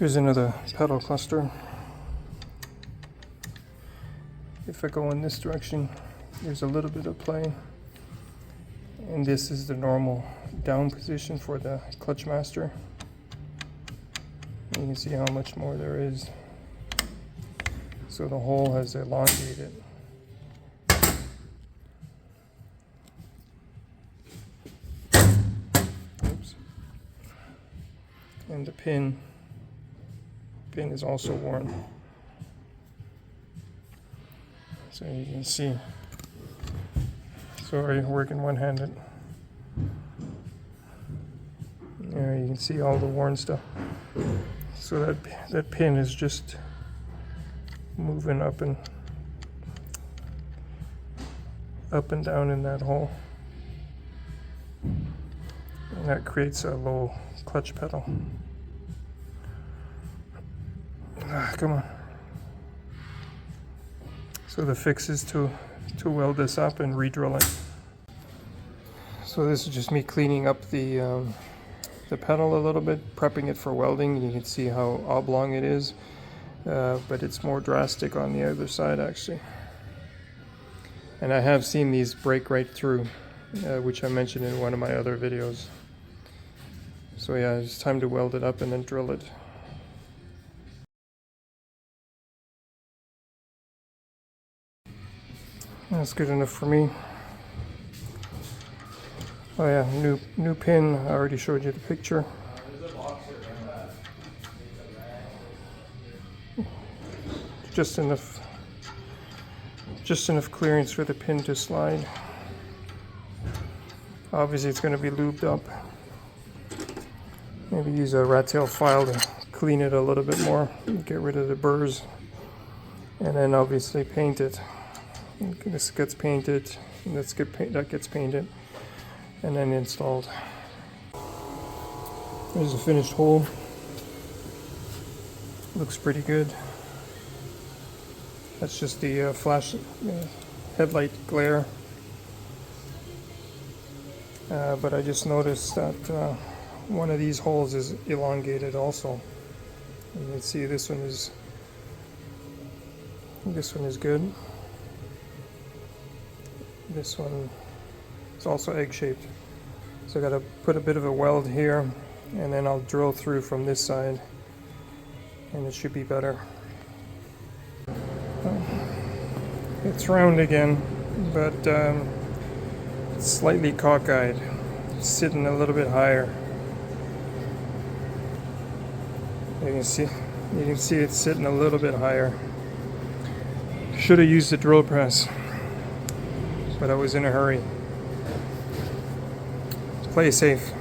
Here's another pedal cluster. If I go in this direction, there's a little bit of play. And this is the normal down position for the clutch master. You can see how much more there is. So the hole has elongated. Oops. And the pin is also worn. So you can see. Sorry, working one-handed. There you can see all the worn stuff. So that pin is just moving up and down in that hole. And that creates a low clutch pedal. Come on. So the fix is to weld this up and re-drill it. So this is just me cleaning up the pedal a little bit, prepping it for welding. You can see how oblong it is, but it's more drastic on the other side actually. And I have seen these break right through, which I mentioned in one of my other videos. So yeah, it's time to weld it up and then drill it. That's good enough for me. Oh yeah, new pin. I already showed you the picture. Just enough clearance for the pin to slide. Obviously it's going to be lubed up. Maybe use a rat tail file to clean it a little bit more, get rid of the burrs, and then obviously paint it. This gets painted, and that gets painted, and then installed. There's a finished hole. Looks pretty good. That's just the flash headlight glare. But I just noticed that one of these holes is elongated also. You can see this one is good. This one is also egg-shaped. So I gotta put a bit of a weld here, and then I'll drill through from this side, and it should be better. It's round again, but it's slightly cockeyed. It's sitting a little bit higher. You can see it's sitting a little bit higher. Should have used the drill press, but I was in a hurry. Play safe.